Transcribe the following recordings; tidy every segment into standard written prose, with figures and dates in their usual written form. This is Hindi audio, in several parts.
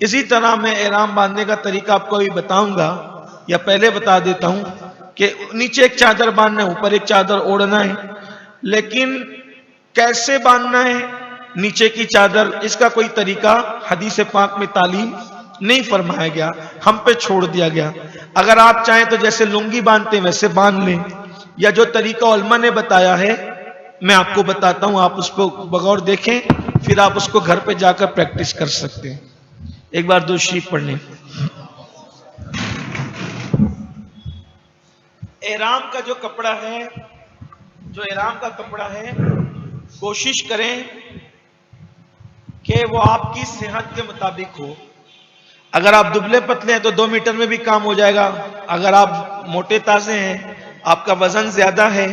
इसी तरह मैं एहराम बांधने का तरीका आपको अभी बताऊंगा, या पहले बता देता हूं कि नीचे एक चादर बांधना है, ऊपर एक चादर ओढ़ना है। लेकिन कैसे बांधना है नीचे की चादर, इसका कोई तरीका हदीस पाक में तालीम नहीं फरमाया गया, हम पे छोड़ दिया गया। अगर आप चाहें तो जैसे लुंगी बांधते हैं वैसे बांध लें, या जो तरीका उलमा ने बताया है मैं आपको बताता हूं, आप उसको बगौर देखें, फिर आप उसको घर पे जाकर प्रैक्टिस कर सकते हैं। एक बार दो शरीफ पढ़ लें। एहराम का जो कपड़ा है, जो एहराम का कपड़ा है, कोशिश करें कि वो आपकी सेहत के मुताबिक हो। अगर आप दुबले पतले हैं तो 2 मीटर में भी काम हो जाएगा। अगर आप मोटे ताजे हैं, आपका वजन ज्यादा है,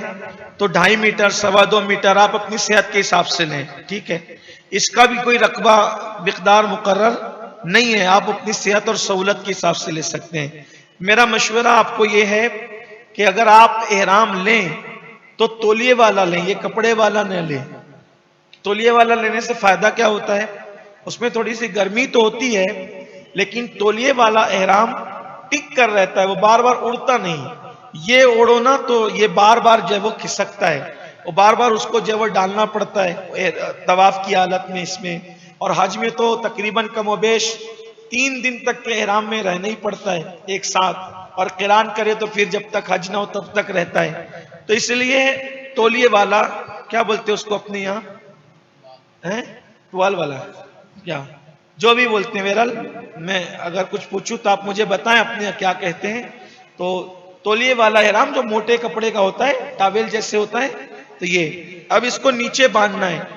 तो 2.5 मीटर, 2.25 मीटर आप अपनी सेहत के हिसाब से लें। ठीक है, इसका भी कोई रकबा मिकदार मुकर्रर नहीं है, आप अपनी सेहत और सहूलत के हिसाब से ले सकते हैं। मेरा मशवरा आपको यह है कि अगर आप एहराम लें तो तौलिए वाला लें, ये कपड़े वाला न लें। तौलिए वाला लेने से फायदा क्या होता है, उसमें थोड़ी सी गर्मी तो होती है, लेकिन तौलिए वाला एहराम टिक कर रहता है, वो बार बार उड़ता नहीं। ये ओढ़ो ना तो ये बार बार जो है वो खिसकता है, वो बार बार उसको जो है वो डालना पड़ता है तवाफ की हालत में इसमें। और हज में तो तकरीबन कमोबेश 3 दिन तक के एहराम में रहना ही पड़ता है एक साथ, और क़िरान करे तो फिर जब तक हज ना हो तब तक रहता है। तो इसलिए तौलिए वाला, क्या बोलते हैं उसको अपने यहाँ, है टुवाल वाला, क्या जो भी बोलते हैं, बहरहाल मैं अगर कुछ पूछूं तो आप मुझे बताएं अपने क्या कहते हैं। तो तौलिए वाला एहराम जो मोटे कपड़े का होता है, टावेल जैसे होता है, तो ये अब इसको नीचे बांधना है।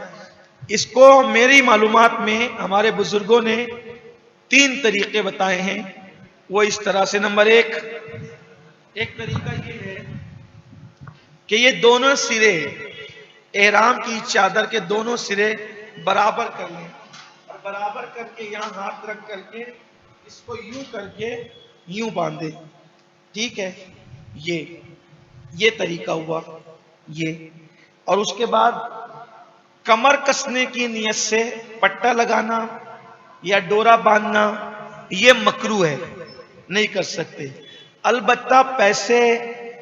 इसको मेरी मालूमात में हमारे बुजुर्गों ने 3 तरीके बताए हैं, वो इस तरह से। नंबर 1 तरीका ये है कि ये दोनों सिरे, एहराम की चादर के दोनों सिरे बराबर कर लें, और बराबर करके यहां हाथ रख करके इसको यूं करके यूं बांधे। ठीक है, ये तरीका हुआ ये। और उसके बाद कमर कसने की नियत से पट्टा लगाना या डोरा बांधना ये मकरू है, नहीं कर सकते। अलबत्ता पैसे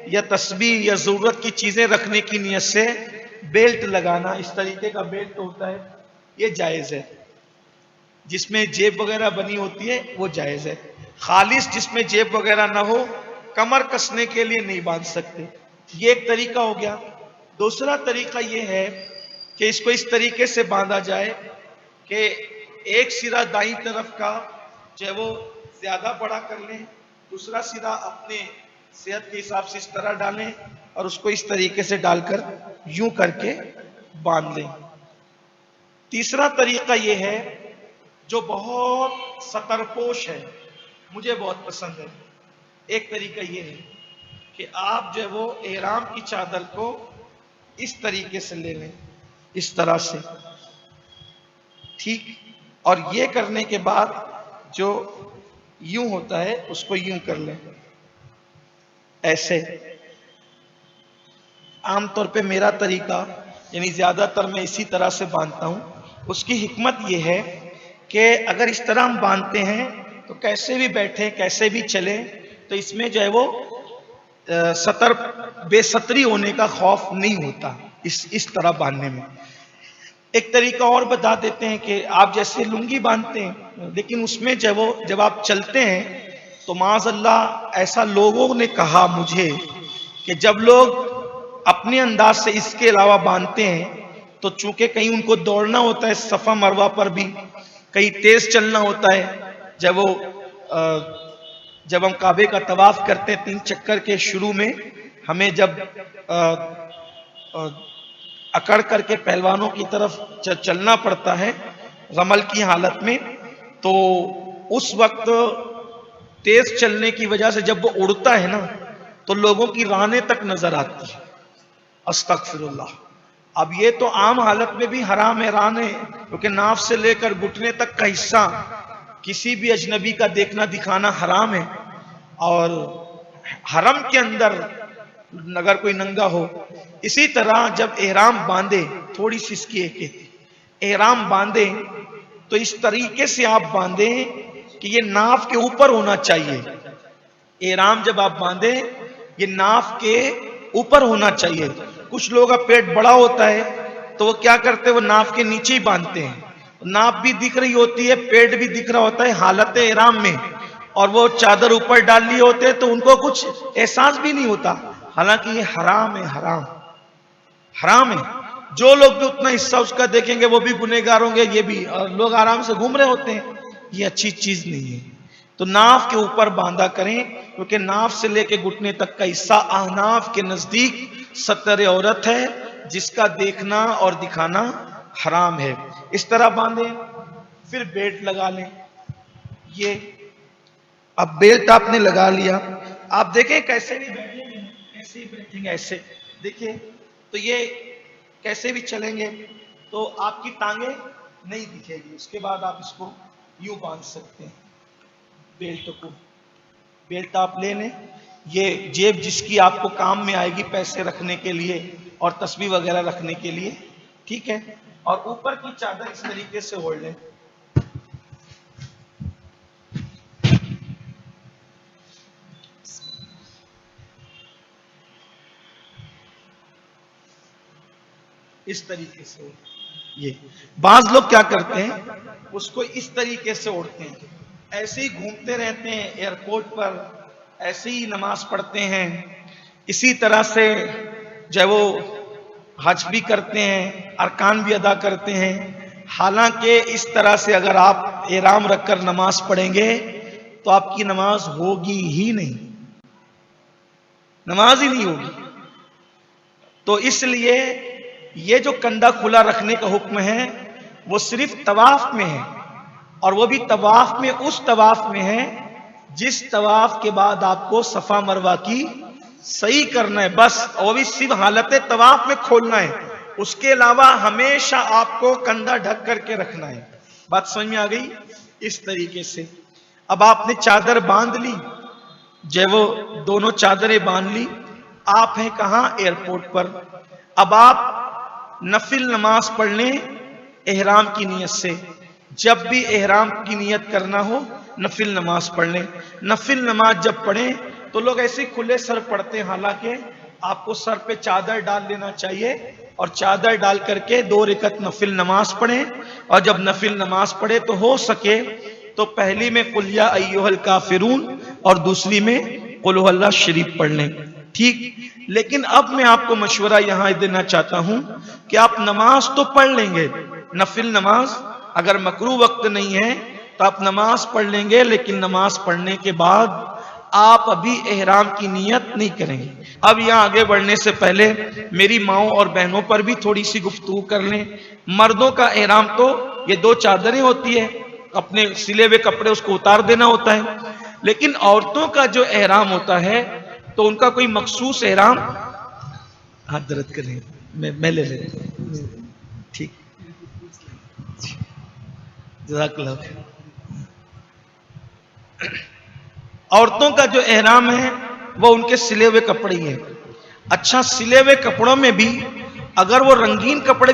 या तस्बीह या जरूरत की चीजें रखने की नियत से बेल्ट लगाना, इस तरीके का बेल्ट होता है, ये जायज है। जिसमें जेब वगैरह बनी होती है वो जायज है। खालिस जिसमें जेब वगैरह ना हो, कमर कसने के लिए नहीं बांध सकते। ये एक तरीका हो गया। दूसरा तरीका ये है कि इसको इस तरीके से बांधा जाए कि एक सिरा दाईं तरफ का जो है वो ज्यादा बड़ा कर लें, दूसरा सिरा अपने सेहत के हिसाब से इस तरह डालें, और उसको इस तरीके से डालकर यूं करके बांध लें। तीसरा तरीका यह है जो बहुत सतरपोश है, मुझे बहुत पसंद है। एक तरीका यह है कि आप जो है वो एहराम की चादर को इस तरीके से ले लें, इस तरह से, ठीक। और ये करने के बाद जो यूं होता है उसको यूं कर लें, ऐसे। आमतौर पे मेरा तरीका, यानी ज्यादातर मैं इसी तरह से बांधता हूं। उसकी हिकमत यह है कि अगर इस तरह हम बांधते हैं तो कैसे भी बैठे, कैसे भी चले, तो इसमें जो है वो बेसतरी होने का खौफ नहीं होता इस तरह बांधने में। एक तरीका और बता देते हैं कि आप जैसे लुंगी बांधते हैं, लेकिन उसमें जब जब आप चलते हैं तो माज़अल्लाह ऐसा लोगों ने कहा मुझे कि जब लोग अपने अंदाज से इसके अलावा बांधते हैं तो चूंकि कहीं उनको दौड़ना होता है सफा मरवा पर भी, कहीं तेज चलना होता है। जब हम काबे का तवाफ करते हैं 3 चक्कर के शुरू में, हमें जब अकड़ करके पहलवानों की तरफ चलना पड़ता है रमल की हालत में, तो उस वक्त तेज चलने की वजह से जब वो उड़ता है ना तो लोगों की रानें तक नजर आती है। अस्तगफिरुल्लाह। अब ये तो आम हालत में भी हराम है रानें, क्योंकि नाफ से लेकर घुटने तक का हिस्सा किसी भी अजनबी का देखना दिखाना हराम है। और हरम के अंदर अगर कोई नंगा हो, इसी तरह जब एहराम बांधे, थोड़ी सी इसकी एक एहराम बांधे तो इस तरीके से आप बांधे कि ये नाफ के ऊपर होना चाहिए। एहराम जब आप बांधे ये नाफ के ऊपर होना चाहिए। कुछ लोगों का पेट बड़ा होता है तो वो क्या करते हैं, वो नाफ के नीचे ही बांधते हैं। नाफ भी दिख रही होती है, पेट भी दिख रहा होता है हालत एहराम में, और वो चादर ऊपर डाल लिए होते हैं तो उनको कुछ एहसास भी नहीं होता। हालांकि ये हराम है, हराम है। जो लोग भी उतना हिस्सा उसका देखेंगे वो भी गुनहगार होंगे, ये भी, और लोग आराम से घूम रहे होते हैं। ये अच्छी चीज नहीं है। तो नाफ के ऊपर बांधा करें, क्योंकि नाफ से लेके घुटने तक का हिस्सा अहनाफ के नजदीक सतर औरत है, जिसका देखना और दिखाना हराम है। इस तरह बांधे, फिर बेल्ट लगा लें। ये अब बेल्ट आपने लगा लिया, आप देखें कैसे भी बैठेंगे, कैसे ही बैठेंगे, ऐसे देखिए, तो ये कैसे भी चलेंगे तो आपकी टांगे नहीं दिखेगी। उसके बाद आप इसको यूं बांध सकते हैं बेल्ट को। बेल्ट आप ले लें, ये जेब जिसकी आपको काम में आएगी पैसे रखने के लिए और तस्बीह वगैरह रखने के लिए, ठीक है। और ऊपर की चादर इस तरीके से ओढ़ लें। इस तरीके से, ये बाज लोग क्या करते हैं, उसको इस तरीके से ओढ़ते हैं, ऐसे ही घूमते रहते हैं एयरपोर्ट पर, ऐसे ही नमाज पढ़ते हैं, इसी तरह से जब वो हज भी करते हैं, अरकान भी अदा करते हैं। हालांकि इस तरह से अगर आप एहराम रखकर नमाज पढ़ेंगे तो आपकी नमाज होगी ही नहीं, नमाज ही नहीं होगी। तो इसलिए ये जो कंधा खुला रखने का हुक्म है वो सिर्फ तवाफ में है, और वो भी तवाफ में, उस तवाफ में है जिस तवाफ के बाद आपको सफा मरवा की सही करना है बस, वो भी सिर्फ हालत तवाफ में खोलना है। उसके अलावा हमेशा आपको कंधा ढक करके रखना है। बात समझ में आ गई? इस तरीके से अब आपने चादर बांध ली, जब वो दोनों चादरें बांध ली, आप हैं कहां, एयरपोर्ट पर। अब आप नफिल नमाज पढ़ लें एहराम की नियत से। जब भी एहराम की नियत करना हो नफिल नमाज पढ़ लें। नफिल नमाज जब पढ़ें तो लोग ऐसे खुले सर पढ़ते हैं, हालांकि आपको सर पे चादर डाल लेना चाहिए और चादर डाल करके 2 रकात नफिल नमाज पढ़ें। और जब नफिल नमाज पढ़े तो हो सके तो पहली में कुल या अय्युहल काफिरून और दूसरी में कुल हुवल्लाह शरीफ पढ़ लें, ठीक। लेकिन अब मैं आपको मशवरा यहां देना चाहता हूं कि आप नमाज तो पढ़ लेंगे, नफिल नमाज, अगर मकरूह वक्त नहीं है तो आप नमाज पढ़ लेंगे, लेकिन नमाज पढ़ने के बाद आप अभी एहराम की नियत नहीं करेंगे। अब यहां आगे बढ़ने से पहले मेरी माओं और बहनों पर भी थोड़ी सी गुफ्तगू कर लें। मर्दों का एहराम तो ये 2 चादरें होती है, अपने सिले हुए कपड़े उसको उतार देना होता है। लेकिन औरतों का जो एहराम होता है तो उनका कोई मखसूस एहराम, हाथ दर्द कर रहे हैं, मैं ले ले, ठीक, जज़ाकल्लाह। औरतों का जो एहराम है वो उनके सिले हुए कपड़े ही है। अच्छा, सिले हुए कपड़ों में भी अगर वो रंगीन कपड़े भी